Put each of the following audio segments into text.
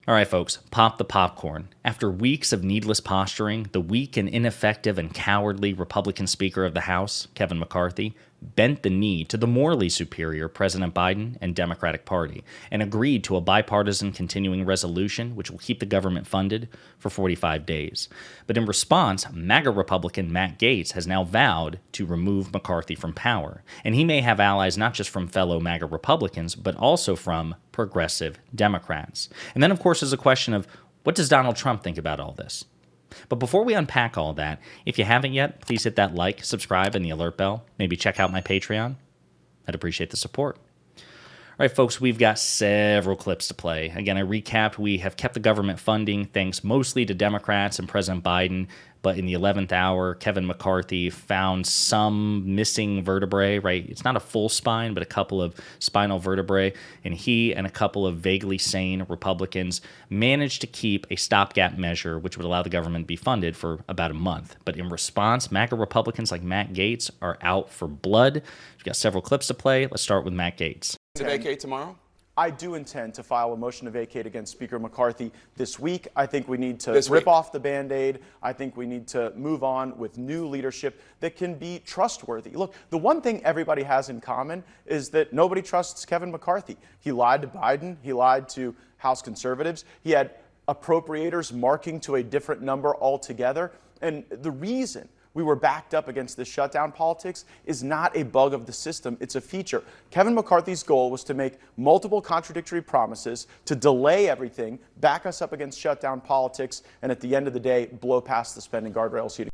All right, folks, pop the popcorn. After weeks of needless posturing, the weak and ineffective and cowardly Republican Speaker of the House, Kevin McCarthy, bent the knee to the morally superior President Biden and Democratic Party and agreed to a bipartisan continuing resolution which will keep the government funded for 45 days. But in response, MAGA Republican Matt Gaetz has now vowed to remove McCarthy from power. And he may have allies not just from fellow MAGA Republicans, but also from progressive Democrats. And then, of course, there's a question of what does Donald Trump think about all this? But before we unpack all that, if you haven't yet, please hit that like, subscribe, and the alert bell. Maybe check out my Patreon. I'd appreciate the support. All right, folks, we've got several clips to play. Again, I recapped, we have kept the government funding thanks mostly to Democrats and President Biden, but in the 11th hour, Kevin McCarthy found some missing vertebrae, right? It's not a full spine, but a couple of spinal vertebrae, and he and a couple of vaguely sane Republicans managed to keep a stopgap measure which would allow the government to be funded for about a month. But in response, MAGA Republicans like Matt Gaetz are out for blood. We've got several clips to play. Let's start with Matt Gaetz. To vacate tomorrow? I do intend to file a motion to vacate against Speaker McCarthy this week. I think we need to rip off the Band-Aid. I think we need to move on with new leadership that can be trustworthy. Look, the one thing everybody has in common is that nobody trusts Kevin McCarthy. He lied to Biden. He lied to House conservatives. He had appropriators marking to a different number altogether. And the reason we were backed up against this shutdown politics is not a bug of the system, it's a feature. Kevin McCarthy's goal was to make multiple contradictory promises, to delay everything, back us up against shutdown politics, and at the end of the day, blow past the spending guardrails.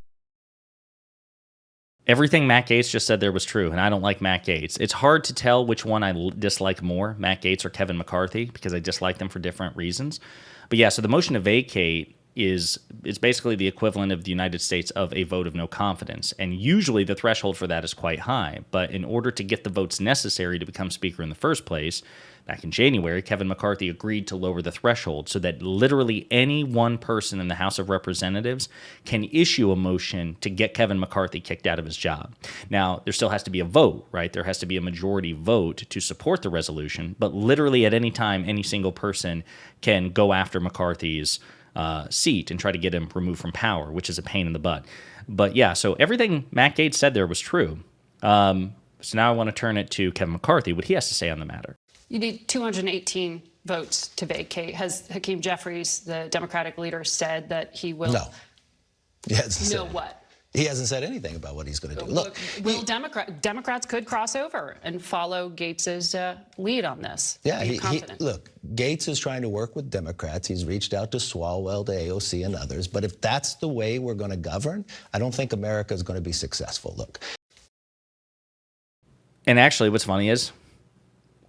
Everything Matt Gaetz just said there was true, and I don't like Matt Gaetz. It's hard to tell which one I dislike more, Matt Gaetz or Kevin McCarthy, because I dislike them for different reasons. But yeah, so the motion to vacate is basically the equivalent of the United States of a vote of no confidence. And usually the threshold for that is quite high. But in order to get the votes necessary to become Speaker in the first place, back in January, Kevin McCarthy agreed to lower the threshold so that literally any one person in the House of Representatives can issue a motion to get Kevin McCarthy kicked out of his job. Now, there still has to be a vote, right? There has to be a majority vote to support the resolution. But literally at any time, any single person can go after McCarthy's seat and try to get him removed from power, which is a pain in the butt. But yeah, so everything Matt Gaetz said there was true. So now I want to turn it to Kevin McCarthy, what he has to say on the matter. You need 218 votes to vacate. Has Hakeem Jeffries, the Democratic leader, said that he will? No. He hasn't said what? He hasn't said anything about what he's going to do. Look, Democrats could cross over and follow Gaetz's lead on this. Yeah, look, Gaetz is trying to work with Democrats. He's reached out to Swalwell, to AOC, and others. But if that's the way we're going to govern, I don't think America is going to be successful. Look. And actually, what's funny is,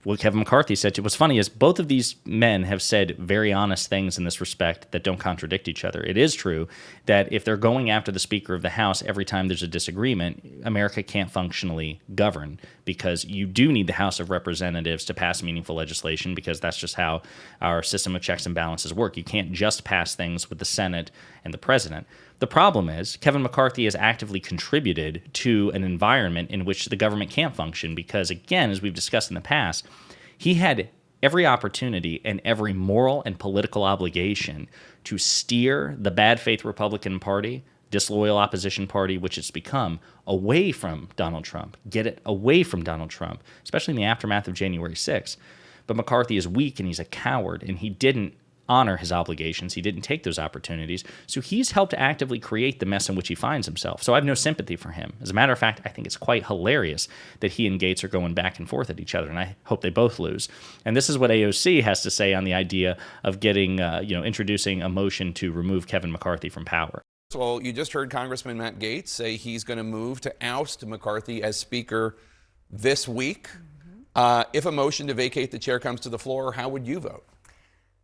what Kevin McCarthy said to what's funny is both of these men have said very honest things in this respect that don't contradict each other. It is true that if they're going after the Speaker of the House every time there's a disagreement, America can't functionally govern, because you do need the House of Representatives to pass meaningful legislation, because that's just how our system of checks and balances work. You can't just pass things with the Senate and the President. The problem is Kevin McCarthy has actively contributed to an environment in which the government can't function because, again, as we've discussed in the past, he had every opportunity and every moral and political obligation to steer the bad faith Republican Party, disloyal opposition party, which it's become, away from Donald Trump, get it away from Donald Trump, especially in the aftermath of January 6th. But McCarthy is weak and he's a coward, and he didn't honor his obligations. He didn't take those opportunities. So he's helped actively create the mess in which he finds himself. So I have no sympathy for him. As a matter of fact, I think it's quite hilarious that he and Gaetz are going back and forth at each other, and I hope they both lose. And this is what AOC has to say on the idea of getting, introducing a motion to remove Kevin McCarthy from power. Well, you just heard Congressman Matt Gaetz say he's going to move to oust McCarthy as Speaker this week. If a motion to vacate the chair comes to the floor, how would you vote?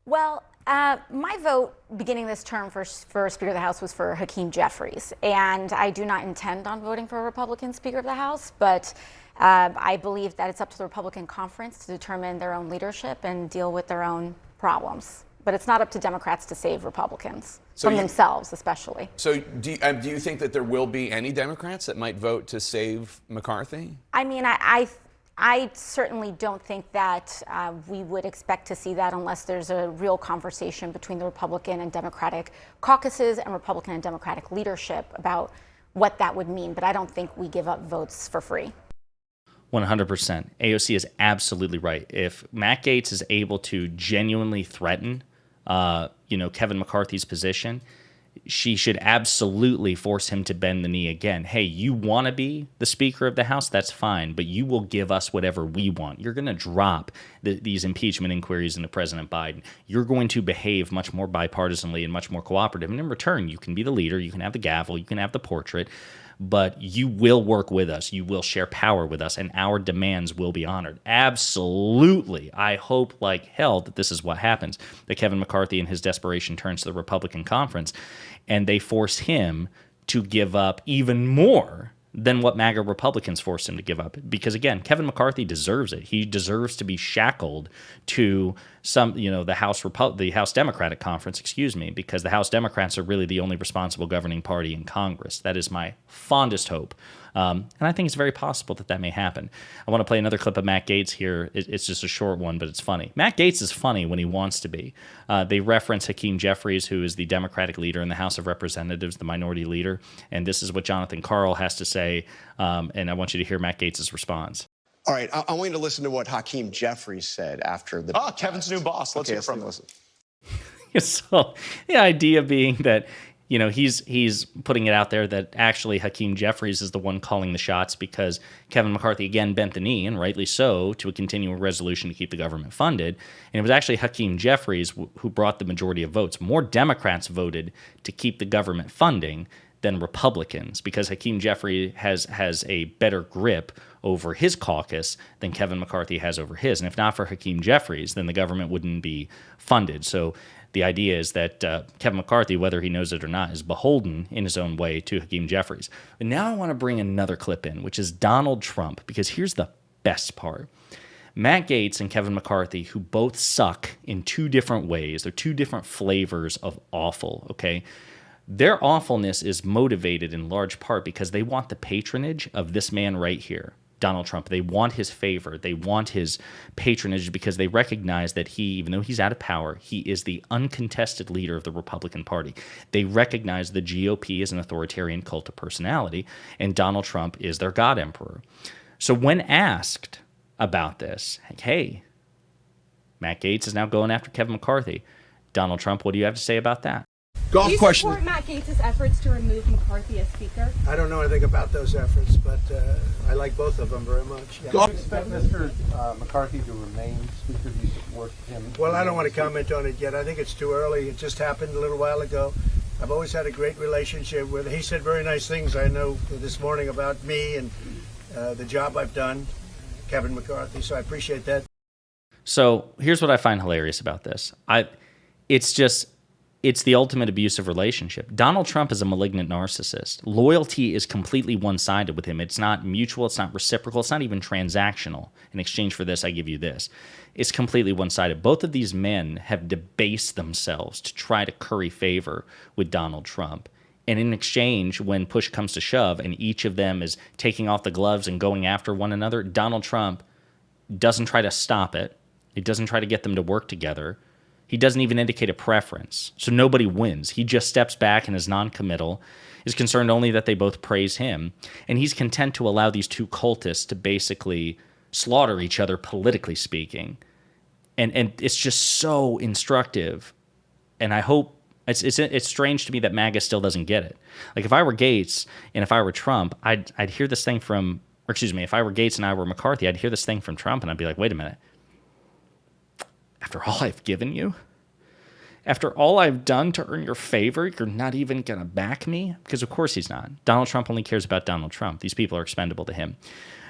Well, my vote beginning this term for Speaker of the House was for Hakeem Jeffries, and I do not intend on voting for a Republican Speaker of the House, but I believe that it's up to the Republican conference to determine their own leadership and deal with their own problems. But it's not up to Democrats to save Republicans from themselves, especially. So do you think that there will be any Democrats that might vote to save McCarthy? I mean, I certainly don't think that we would expect to see that unless there's a real conversation between the Republican and Democratic caucuses and Republican and Democratic leadership about what that would mean. But I don't think we give up votes for free. 100%. AOC is absolutely right. If Matt Gaetz is able to genuinely threaten, Kevin McCarthy's position, she should absolutely force him to bend the knee again. Hey, you want to be the Speaker of the House? That's fine, but you will give us whatever we want. You're going to drop these impeachment inquiries into President Biden. You're going to behave much more bipartisanly and much more cooperative. And in return, you can be the leader, you can have the gavel, you can have the portrait, but you will work with us. You will share power with us, and our demands will be honored. Absolutely. I hope like hell that this is what happens, that Kevin McCarthy in his desperation turns to the Republican conference, and they force him to give up even more than what MAGA Republicans forced him to give up. Because again, Kevin McCarthy deserves it. He deserves to be shackled to the House Democratic Conference, because the House Democrats are really the only responsible governing party in Congress. That is my fondest hope. And I think it's very possible that may happen. I want to play another clip of Matt Gaetz here. It's just a short one, but it's funny. Matt Gaetz is funny when he wants to be. They reference Hakeem Jeffries, who is the Democratic leader in the House of Representatives, the minority leader. And this is what Jonathan Karl has to say. And I want you to hear Matt Gaetz's response. All right, I want you to listen to what Hakeem Jeffries said after the... Kevin's new boss. Let's hear from him. So the idea being that, he's putting it out there that actually Hakeem Jeffries is the one calling the shots because Kevin McCarthy again bent the knee, and rightly so, to a continuing resolution to keep the government funded. And it was actually Hakeem Jeffries who brought the majority of votes. More Democrats voted to keep the government funding than Republicans, because Hakeem Jeffries has a better grip over his caucus than Kevin McCarthy has over his. And if not for Hakeem Jeffries, then the government wouldn't be funded. So the idea is that Kevin McCarthy, whether he knows it or not, is beholden in his own way to Hakeem Jeffries. And now I want to bring another clip in, which is Donald Trump, because here's the best part. Matt Gaetz and Kevin McCarthy, who both suck in two different ways, they're two different flavors of awful, okay? Their awfulness is motivated in large part because they want the patronage of this man right here, Donald Trump. They want his favor. They want his patronage because they recognize that he, even though he's out of power, he is the uncontested leader of the Republican Party. They recognize the GOP as an authoritarian cult of personality, and Donald Trump is their God emperor. So when asked about this, hey, Matt Gaetz is now going after Kevin McCarthy. Donald Trump, what do you have to say about that? Do you support Matt Gaetz's efforts to remove McCarthy as Speaker? I don't know anything about those efforts, but I like both of them very much. Yeah. Do you expect Mr. McCarthy to remain Speaker? Do you support him? Well, I don't want to comment on it yet. I think it's too early. It just happened a little while ago. I've always had a great relationship with him. He said very nice things, I know, this morning about me and the job I've done, Kevin McCarthy, so I appreciate that. So here's what I find hilarious about this. It's the ultimate abusive relationship. Donald Trump is a malignant narcissist. Loyalty is completely one-sided with him. It's not mutual. It's not reciprocal. It's not even transactional. In exchange for this, I give you this. It's completely one-sided. Both of these men have debased themselves to try to curry favor with Donald Trump. And in exchange, when push comes to shove and each of them is taking off the gloves and going after one another, Donald Trump doesn't try to stop it. He doesn't try to get them to work together. He doesn't even indicate a preference, so nobody wins. He just steps back and is non-committal, is concerned only that they both praise him, and he's content to allow these two cultists to basically slaughter each other, politically speaking. And it's just so instructive, and I hope it's strange to me that MAGA still doesn't get it. Like if I were Gaetz and if I were Trump, I'd hear this thing from, or excuse me, if I were Gaetz and I were McCarthy, I'd hear this thing from Trump, and I'd be like, wait a minute. After all I've given you? After all I've done to earn your favor, you're not even going to back me? Because of course he's not. Donald Trump only cares about Donald Trump. These people are expendable to him.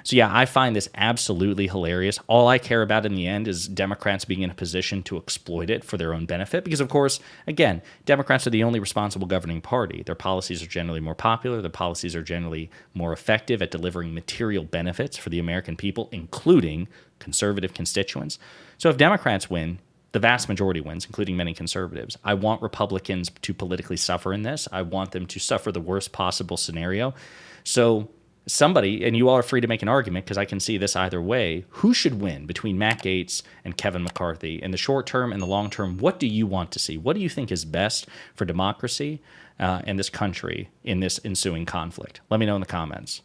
So yeah, I find this absolutely hilarious. All I care about in the end is Democrats being in a position to exploit it for their own benefit. Because of course, again, Democrats are the only responsible governing party. Their policies are generally more popular. Their policies are generally more effective at delivering material benefits for the American people, including conservative constituents. So if Democrats win, the vast majority wins, including many conservatives. I want Republicans to politically suffer in this. I want them to suffer the worst possible scenario. So somebody, and you all are free to make an argument because I can see this either way, who should win between Matt Gaetz and Kevin McCarthy in the short term and the long term? What do you want to see? What do you think is best for democracy and this country in this ensuing conflict? Let me know in the comments.